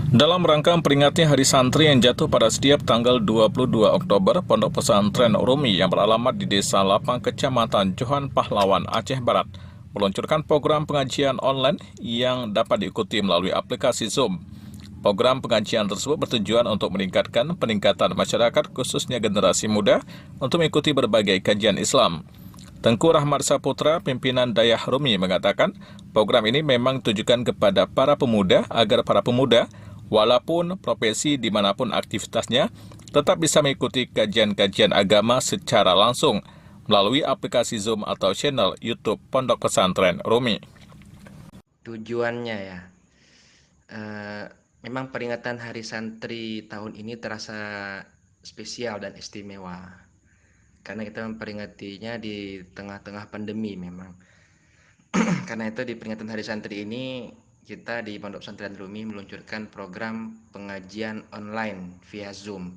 Dalam rangka memperingati Hari Santri yang jatuh pada setiap tanggal 22 Oktober, Pondok Pesantren Rumi yang beralamat di Desa Lapang, Kecamatan Johan Pahlawan, Aceh Barat, meluncurkan program pengajian online yang dapat diikuti melalui aplikasi Zoom. Program pengajian tersebut bertujuan untuk meningkatkan peningkatan masyarakat, khususnya generasi muda, untuk mengikuti berbagai kajian Islam. Tengku Rahmat Saputra, pimpinan Dayah Rumi, mengatakan program ini memang ditujukan kepada para pemuda agar para pemuda, walaupun profesi dimanapun aktivitasnya, tetap bisa mengikuti kajian-kajian agama secara langsung melalui aplikasi Zoom atau channel YouTube Pondok Pesantren Rumi. Tujuannya ya, memang peringatan Hari Santri tahun ini terasa spesial dan istimewa. Karena kita memperingatinya di tengah-tengah pandemi memang. Karena itu di peringatan Hari Santri ini, kita di Pondok Pesantren Rumi meluncurkan program pengajian online via Zoom.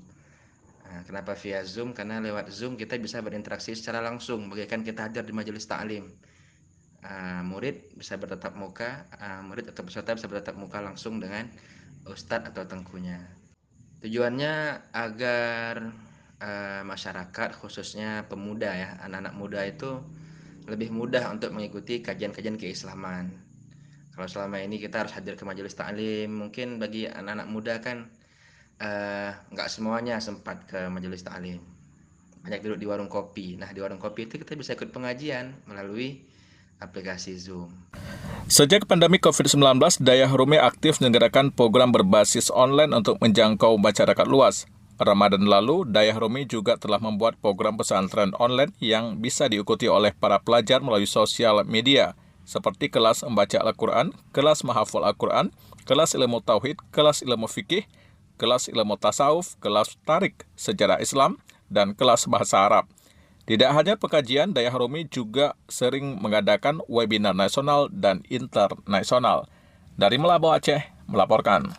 Kenapa via Zoom? Karena lewat Zoom kita bisa berinteraksi secara langsung, bagaikan kita hadir di majelis ta'lim. Murid bisa bertatap muka, murid atau peserta bisa bertatap muka langsung dengan ustadz atau tengkunya. Tujuannya agar masyarakat, khususnya pemuda ya, anak-anak muda itu lebih mudah untuk mengikuti kajian-kajian keislaman. Kalau selama ini kita harus hadir ke majelis taklim, mungkin bagi anak-anak muda kan nggak semuanya sempat ke majelis taklim. Banyak duduk di warung kopi. Nah, di warung kopi itu kita bisa ikut pengajian melalui aplikasi Zoom. Sejak pandemi COVID-19, Dayah Rumi aktif menyelenggarakan program berbasis online untuk menjangkau masyarakat luas. Ramadan lalu, Dayah Rumi juga telah membuat program pesantren online yang bisa diikuti oleh para pelajar melalui sosial media, seperti kelas membaca Al-Quran, kelas menghafal Al-Quran, kelas ilmu tauhid, kelas ilmu fikih, kelas ilmu tasawuf, kelas tarik, sejarah Islam, dan kelas bahasa Arab. Tidak hanya pengajian, Dayah Rumi juga sering mengadakan webinar nasional dan internasional. Dari Melavau, Aceh, melaporkan.